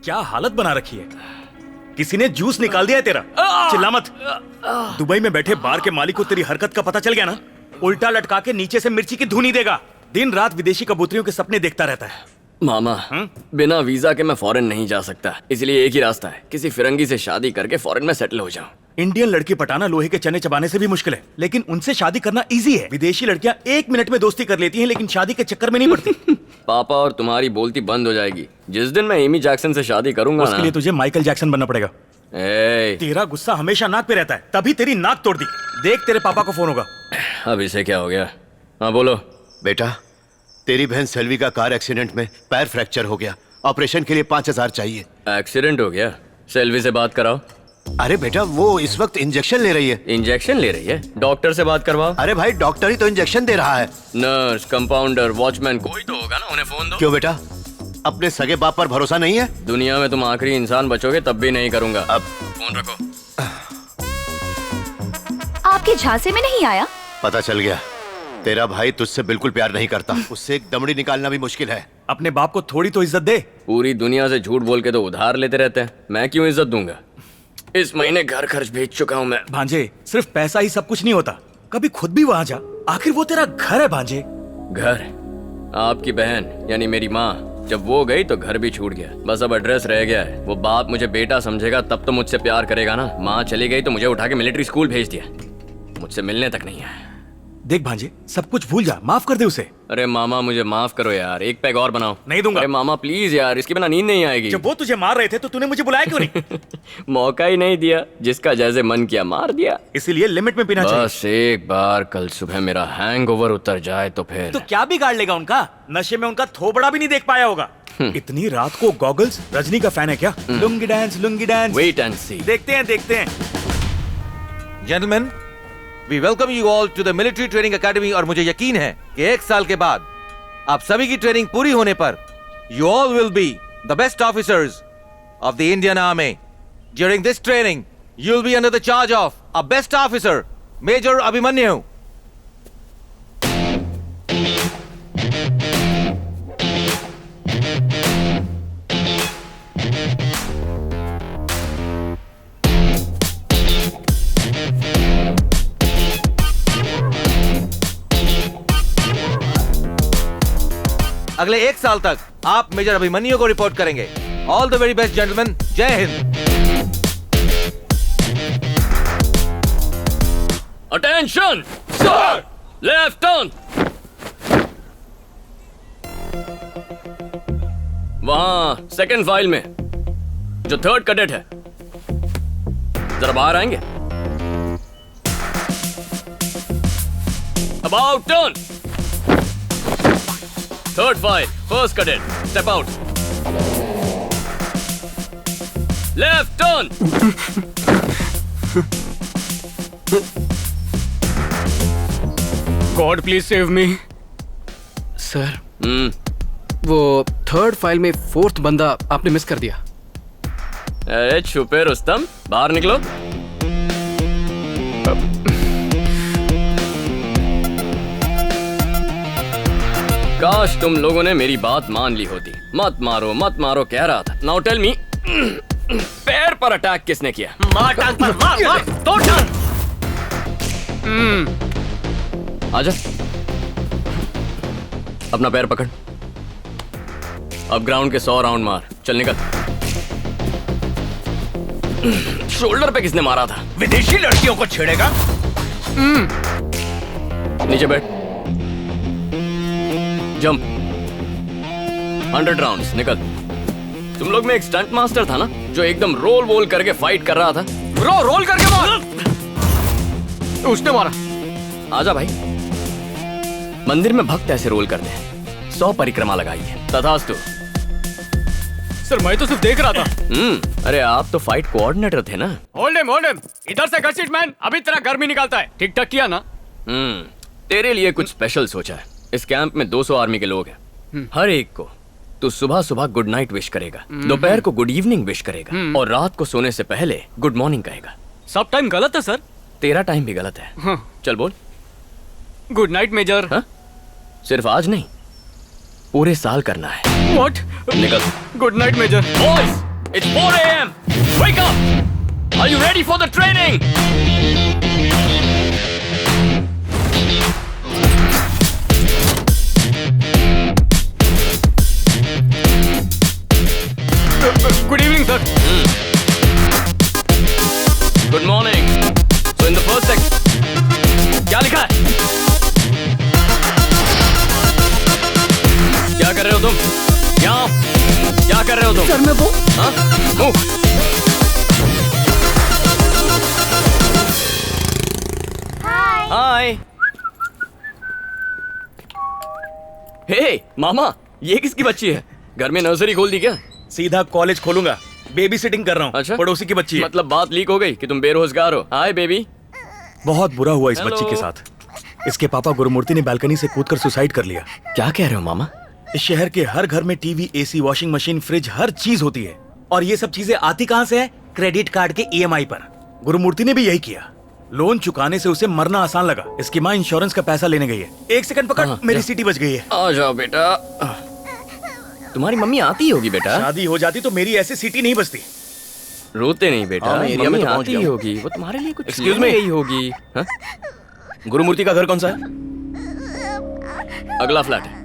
क्या हालत बना रखी है। किसी ने जूस निकाल दिया है तेरा। चिल्ला मत। दुबई में बैठे बार के मालिक को तेरी हरकत का पता चल गया ना, उल्टा लटका के नीचे से मिर्ची की धुनी देगा। दिन रात विदेशी कबूतरियों के सपने देखता रहता है। मामा, बिना वीजा के मैं फॉरेन नहीं जा सकता, इसलिए एक ही रास्ता है, किसी फिरंगी से शादी करके फॉरेन में सेटल हो जाऊं। इंडियन लड़की पटाना लोहे के चने चबाने से भी मुश्किल है, लेकिन उनसे शादी करना इजी है। विदेशी लड़कियां 1 मिनट में दोस्ती कर लेती हैं, लेकिन शादी के चक्कर में नहीं पड़ती। पापा और तुम्हारी बोलती बंद हो जाएगी जिस दिन मैं एमी जैक्सन से शादी करूंगा। उसके लिए तुझे माइकल जैक्सन बनना पड़ेगा। तेरा गुस्सा हमेशा नाक पे रहता है, तभी तेरी नाक तोड़ दी। देख तेरे पापा को फोन होगा। अब इसे क्या हो गया? हाँ बोलो। बेटा, तेरी बहन सेल्वी का कार एक्सीडेंट में पैर फ्रैक्चर हो गया, ऑपरेशन के लिए 5,000 चाहिए। एक्सीडेंट हो गया? सेल्वी से बात कराओ। अरे बेटा, वो इस वक्त इंजेक्शन ले रही है। इंजेक्शन ले रही है? डॉक्टर से बात करवाओ। अरे भाई, डॉक्टर ही तो इंजेक्शन दे रहा है। नर्स, कंपाउंडर, वॉचमैन कोई तो होगा ना, उन्हें फोन दो। क्यों बेटा, अपने सगे बाप पर भरोसा नहीं है? दुनिया में तुम आखिरी इंसान बचोगे तब भी नहीं करूंगा। अब फोन रखो। आपके झांसे में नहीं आया? पता चल गया, तेरा भाई तुझसे बिल्कुल प्यार नहीं करता। उससे एक दमड़ी निकालना भी मुश्किल है। अपने बाप को थोड़ी तो इज्जत दे। पूरी दुनिया से झूठ बोल के तो उधार लेते रहते हैं, मैं क्यों इज्जत दूंगा? इस महीने घर खर्च भेज चुका हूँ मैं। भांजे, सिर्फ पैसा ही सब कुछ नहीं होता, कभी खुद भी वहाँ जा। आखिर वो तेरा घर है भांजे। घर? आपकी बहन यानी मेरी माँ, जब वो गई तो घर भी छूट गया। बस अब एड्रेस रह गया है। वो बाप मुझे बेटा समझेगा तब तो मुझसे प्यार करेगा ना। माँ चली गई तो मुझे उठा के मिलिट्री स्कूल भेज दिया, मुझसे मिलने तक नहीं आया। देख भांजे, सब कुछ भूल जा, माफ कर दे उसे। अरे मामा, मुझे माफ करो यार, एक पैग और बनाओ। नहीं दूंगा। अरे मामा प्लीज यार, इसके बिना नींद नहीं आएगी। जब वो तुझे मार रहे थे तो तूने मुझे बुलाया क्यों नहीं? मौका ही नहीं दिया, जिसका जैसे मन किया मार दिया। इसीलिए लिमिट में पीना चाहिए। बस एक बार कल सुबह मेरा हैंगओवर उतर जाए तो फिर। तो क्या बिगाड़ लेगा उनका? नशे में उनका थोबड़ा भी नहीं देख पाया होगा। इतनी रात को गॉगल्स? रजनी का फैन है क्या? Lungi dance, lungi dance. Wait and see. देखते हैं, देखते हैं। Gentleman, we welcome you all to the military training academy. और मुझे यकीन है कि 1 साल के बाद आप सभी की ट्रेनिंग पूरी होने पर you all will be the best officers of the Indian army. During this training you will be under the charge of a best officer, major Abhimanyu. अगले 1 साल तक आप मेजर अभिमन्यु को रिपोर्ट करेंगे। All the very best gentleman, जय हिंद। Attention sir, left turn. वहां second file में जो 3rd कैडेट है, जरा बाहर आएंगे। About turn. 3rd file, 1st cadet, step out. Left turn. God please save me. Sir, वो 3rd फाइल में 4th बंदा आपने मिस कर दिया। अरे छुपे रुस्तम, बाहर निकलो। काश तुम लोगों ने मेरी बात मान ली होती। मत मारो मत मारो कह रहा था। नाउ टेल मी, पैर पर अटैक किसने किया? मार टांग पर, मार मार, तोड़ टांग। आजा, अपना पैर पकड़। अब ग्राउंड के 100 राउंड मार। चल निकल। शोल्डर पे किसने मारा था? विदेशी लड़कियों को छेड़ेगा? नीचे बैठ। जंप। 100 राउंड्स। निकल। तुम लोग में एक स्टंट मास्टर था ना, जो एकदम रोल वोल करके फाइट कर रहा था। रोल करके मार। उसने मारा। आजा भाई। मंदिर में भक्त ऐसे रोल करते हैं। 100 परिक्रमा लगाई है। तथास्तु। सर मैं तो सिर्फ देख रहा था। अरे आप तो फाइट कोऑर्डिनेटर थे ना। Hold him. इधर से गट मैन, अभी तेरा गर्मी निकालता है। ठीक ठाक किया ना? तेरे लिए कुछ स्पेशल सोचा है। इस कैंप में 200 आर्मी के लोग हैं। हर एक को तू सुबह सुबह गुड नाइट विश करेगा, दोपहर को गुड इवनिंग विश करेगा, और रात को सोने से पहले गुड मॉर्निंग कहेगा। सब टाइम गलत है सर। तेरा टाइम भी गलत है। चल बोल। Good night major. हाँ? सिर्फ आज नहीं, पूरे साल करना है। व्हाट? निकल। Good night major. Boys It's 4 a.m. Wake up! Are you ready for the training? Good evening sir. Good morning. So in the first section, क्या लिखा है? क्या कर रहे हो तुम? क्या कर रहे हो तुम? सर मैं वो हाँ? Move. हाय। हे मामा, ये किसकी बच्ची है? घर में नर्सरी खोल दी क्या? सीधा कॉलेज खोलूंगा। बेबी सिटिंग कर रहा हूँ। अच्छा, पड़ोसी की बच्ची है। मतलब बात लीक हो गई कि तुम बेरोजगार हो। Hi baby. बहुत बुरा हुआ इस Hello. बच्ची के साथ। इसके पापा गुरुमूर्ति ने बालकनी से कूदकर सुसाइड कर लिया। क्या कह रहे हो मामा? इस शहर के हर घर में TV, AC, washing machine, fridge, हर चीज होती है। और ये सब चीजें आती कहाँ से है? क्रेडिट कार्ड के ईएमआई पर। गुरुमूर्ति ने भी यही किया। लोन चुकाने से उसे मरना आसान लगा। इसकी माँ इंश्योरेंस का पैसा लेने गई है। एक सेकंड पकड़, हाँ, मेरी जा। सीटी बच गई है। आ जाओ बेटा। तुम्हारी मम्मी आती होगी बेटा। शादी हो जाती तो मेरी ऐसी सीटी नहीं बचती। रोते नहीं बेटा। हाँ, मैं एरिया में मम्मी तो पहुंच आती गया हूं। होगी। वो तुम्हारे लिए कुछ Excuse लेने me. गई होगी। हाँ? गुरुमूर्ति का घर कौन सा है? अगला फ्लैट है।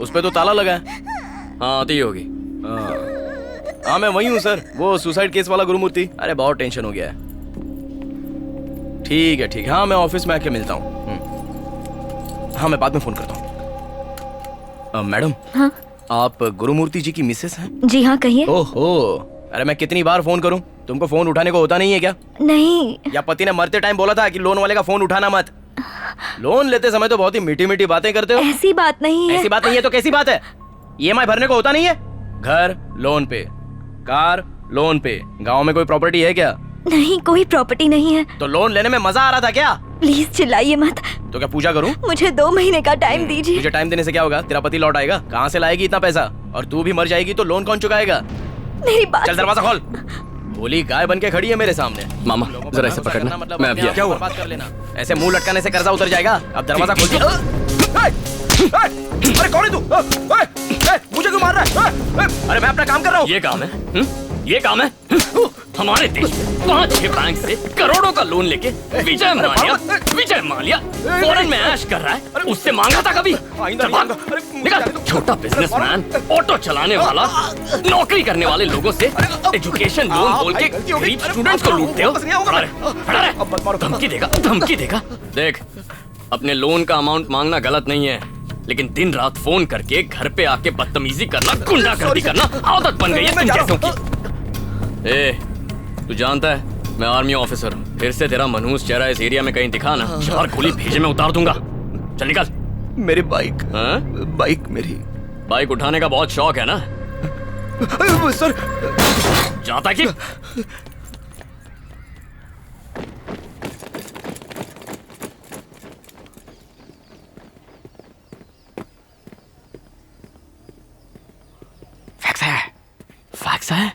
उस पे तो ताला लगा है। हाँ आती होगी। हाँ मैं वही हूँ सर, वो सुसाइड केस वाला गुरुमूर्ति। अरे बहुत टेंशन हो गया है। ठीक है, हाँ मैं ऑफिस में आके मिलता हूँ। हाँ मैं बाद में फोन करता हूँ। मैडम, हाँ आप गुरुमूर्ति जी की मिसेस हैं? जी हाँ कहिए। ओहो, अरे मैं कितनी बार फोन करूं, तुमको फोन उठाने को होता नहीं है क्या? नहीं या पति ने मरते टाइम बोला था कि लोन वाले का फोन उठाना मत? लोन लेते समय तो बहुत ही मीठी मीठी बातें करते हो। ऐसी बात नहीं है। ऐसी बात नहीं है तो कैसी बात है? ईएमआई भरने को होता नहीं है? घर लोन पे, कार लोन पे, गांव में कोई प्रॉपर्टी है क्या? नहीं कोई प्रॉपर्टी नहीं है। तो लोन लेने में मजा आ रहा था क्या? प्लीज चिल्लाइए मत। तो क्या पूजा करूं? मुझे 2 महीने का टाइम दीजिए। मुझे टाइम देने से क्या होगा? तेरा पति लौट आएगा, कहाँ से लाएगी इतना पैसा? और तू भी मर जाएगी तो लोन कौन चुकाएगा? मेरी बात चल दरवाजा खोल। भोली गाय बन के खड़ी है मेरे सामने। मामा लोगों पर जरा ऐसे भरोसा पकड़ना, करना मतलब मैं अपने अभी आप क्या को हुआ? बर्बाद कर लेना। ऐसे मुंह लटकाने से कर्जा उतर जाएगा। अब दरवाजा खोल दे। अरे कौन है तू? मुझे क्यों मार रहा है? अरे मैं अपना काम कर रहा हूँ। ये काम है? ये काम है? हमारे देश में 5-6 बैंक से करोड़ों का लोन लेके विजय माल्या फॉरेन में ऐश कर रहा है। उससे मांगा था कभी? निकल। छोटा बिजनेसमैन, ऑटो चलाने वाला, नौकरी करने वाले लोगों से एजुकेशन लोन बोल के गरीब स्टूडेंट्स को लूटते हो। धमकी देगा। देख, अपने लोन का अमाउंट मांगना गलत नहीं है, लेकिन दिन रात फोन करके घर पे आके बदतमीजी करना, गुंडागर्दी करना आदत बन गई है तुम जैसों की। ए, तू जानता है मैं आर्मी ऑफिसर हूँ। फिर से तेरा मनहूस चेहरा इस एरिया में कहीं दिखा ना, 4 गोली भेजे में उतार दूंगा। चल निकल। मेरी बाइक, हाँ? बाइक मेरी। बाइक उठाने का बहुत शौक है ना? सर जाता कि फैक्स है।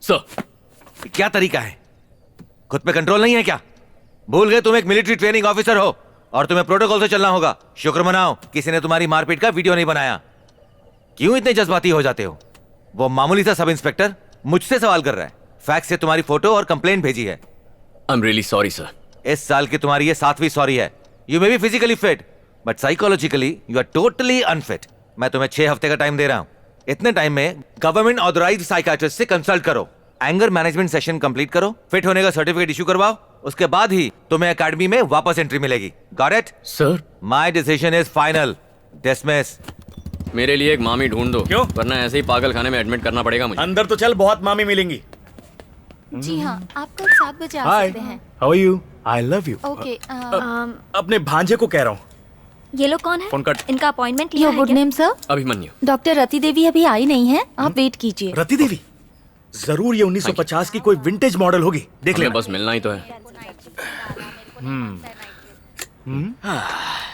सर, क्या तरीका है? खुद पे कंट्रोल नहीं है क्या? भूल गए तुम एक मिलिट्री ट्रेनिंग ऑफिसर हो और तुम्हें प्रोटोकॉल से चलना होगा। शुक्र मनाओ किसी ने तुम्हारी मारपीट का वीडियो नहीं बनाया। क्यों इतने जज्बाती हो जाते हो? वो मामूली सा सब इंस्पेक्टर मुझसे सवाल कर रहा है। फैक्स से तुम्हारी फोटो और कंप्लेंट भेजी है। I am really sorry sir. इस साल की तुम्हारी ये 7वीं सॉरी है। You may be physically fit but psychologically you are totally unfit. मैं तुम्हें 6 हफ्ते का टाइम दे रहा हूं। इतने टाइम में गवर्नमेंट ऑथराइज्ड साइकियाट्रिस्ट से कंसल्ट करो, एंगर मैनेजमेंट सेशन कंप्लीट करो, फिट होने का सर्टिफिकेट इशू करवाओ। उसके बाद ही तुम्हें एकेडमी में वापस एंट्री मिलेगी। Got it? Sir, my decision is final. Dismiss. मेरे लिए एक मामी ढूंढ दो। क्यों? वरना ऐसे ही पागल खाने में एडमिट करना पड़ेगा मुझे। अंदर तो चल, बहुत मामी मिलेंगी। जी हाँ, आप कल 7 बजे आ हाय, सकते हैं। How are you? I love you. Okay. अपने भांजे को कह रहा हूँ। ये लोग कौन है? Phone cut. इनका अपॉइंटमेंट लिया योर है गुड क्या? Name sir? Abhimanyu. Doctor Rati Devi अभी आई नहीं है, आप वेट कीजिए। रति देवी? जरूर ये 1950 की कोई विंटेज मॉडल होगी। देख हमें लेना। बस मिलना ही तो है।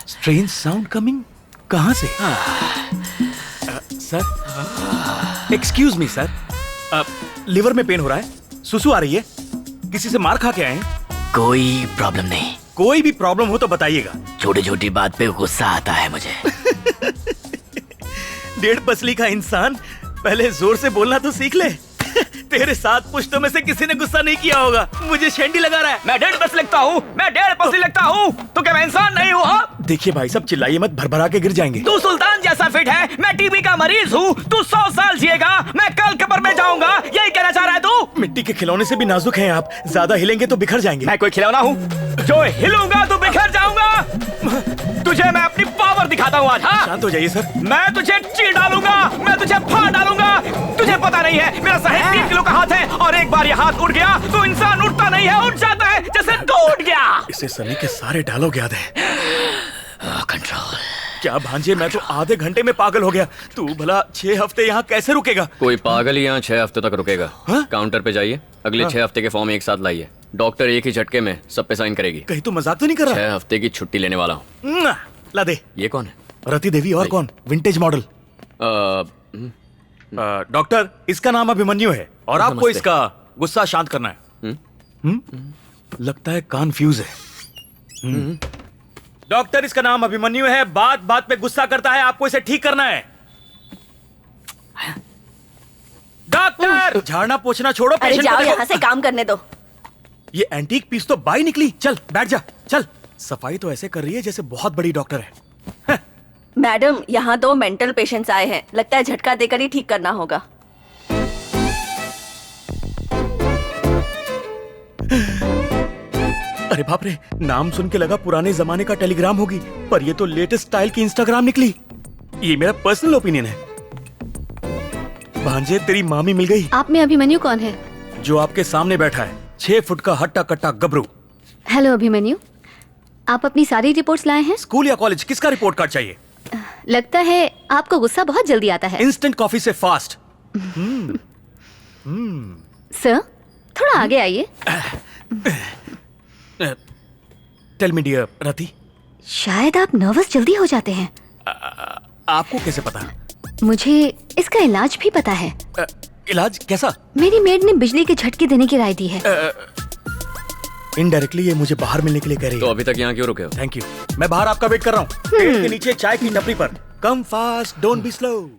Strange sound coming. कहाँ से? Sir, excuse me sir, liver में पेन हो रहा है, सुसु आ रही है, किसी से मार खा के आए हैं? कोई प्रॉब्लम नहीं। कोई भी प्रॉब्लम हो तो बताइएगा। छोटी छोटी बात पे गुस्सा आता है मुझे। 1.5 पसली का इंसान, पहले जोर से बोलना तो सीख ले। तेरे 7 पुश्तों में से किसी ने गुस्सा नहीं किया होगा। मुझे शेंडी लगा रहा है। मैं 1.5 पसली लगता हूँ, मैं 1.5 पसली लगता हूँ, तो क्या मैं इंसान नहीं हूँ? हाँ? देखिए भाई साहब, चिल्लाइए मत, भरभरा के गिर जाएंगे। तू सुल्तान जैसा फिट है, मैं टीबी का मरीज हूँ। तू 100 साल जिएगा, मैं कल कब्र में जाऊंगा। यही कहना चाह रहा है तू? मिट्टी के खिलौने से भी नाजुक हैं आप, ज्यादा हिलेंगे तो बिखर जाएंगे। मैं कोई खिलौना हूँ जो हिलूंगा तो बिखर जाऊंगा? तुझे मैं अपनी पावर दिखाता हूँ आज। हाँ? शांत हो जाइए सर। मैं तुझे चीर डालूंगा, मैं तुझे फाड़ डालूंगा। तुझे पता नहीं है, मेरा साढ़े 3 किलो का हाथ है, और एक बार ये हाथ उठ गया तो इंसान उठता नहीं है, उठ जाता है जैसे टूट गया। इसे सनी के सारे डायलॉग याद हैं। कंट्रोल। क्या भांजे, मैं तो आधे घंटे में पागल हो गया। तू भला 6 हफ्ते यहाँ कैसे रुकेगा? कोई पागल ही यहाँ 6 हफ्ते तक रुकेगा। हाँ? काउंटर पे जाइए, अगले 6 हफ्ते के फॉर्म एक साथ लाइए। डॉक्टर एक ही झटके में सब पे साइन करेगी। कहीं तू मजाक तो नहीं कर रहा? 6 हफ्ते की छुट्टी लेने वाला हूँ। ला दे। ये कौन है? रति देवी। और भाई। कौन? Vintage model. डॉक्टर, इसका नाम अभिमन्यु है और आपको नमस्ते। इसका गुस्सा शांत करना है। लगता है कन्फ्यूज है। डॉक्टर, इसका नाम अभिमन्यु है, बात बात पे गुस्सा करता है, आपको इसे ठीक करना है। डॉक्टर, झाड़ना पोछना छोड़ो, अरे पेशेंट को जाओ देखो। यहाँ से, काम करने दो। ये एंटीक पीस तो बाई निकली। चल बैठ जा, चल। सफाई तो ऐसे कर रही है जैसे बहुत बड़ी डॉक्टर है। मैडम, यहाँ 2 मेंटल पेशेंट्स आए हैं, लगता है झटका देकर ही ठीक करना होगा। अरे बाप रे, नाम सुन के लगा पुराने जमाने का टेलीग्राम होगी, पर ये तो लेटेस्ट स्टाइल की इंस्टाग्राम निकली। ये मेरा पर्सनल ओपिनियन है। भांजे, तेरी मामी मिल गई। आप में अभिमन्यु कौन है? जो आपके सामने बैठा है, 6 फुट का हट्टा कट्टा गबरू। हेलो अभिमन्यु, आप अपनी सारी रिपोर्ट्स लाए हैं? स्कूल या कॉलेज, किसका रिपोर्ट कार्ड चाहिए? लगता है आपको गुस्सा बहुत जल्दी आता है। इंस्टेंट कॉफी से फास्ट। सर, थोड़ा आगे आइए। टेल मी डियर रति, शायद आप नर्वस जल्दी हो जाते हैं। आपको कैसे पता? मुझे इसका इलाज भी पता है। इलाज कैसा? मेरी मेड ने बिजली के झटके देने की राय दी है। इनडायरेक्टली ये मुझे बाहर मिलने के लिए कह रही तो है। अभी तक यहाँ क्यों रुके हो? Thank you. मैं बाहर आपका वेट कर रहा हूँ, पेड़ के नीचे चाय की टपरी पर। Come fast, don't be slow.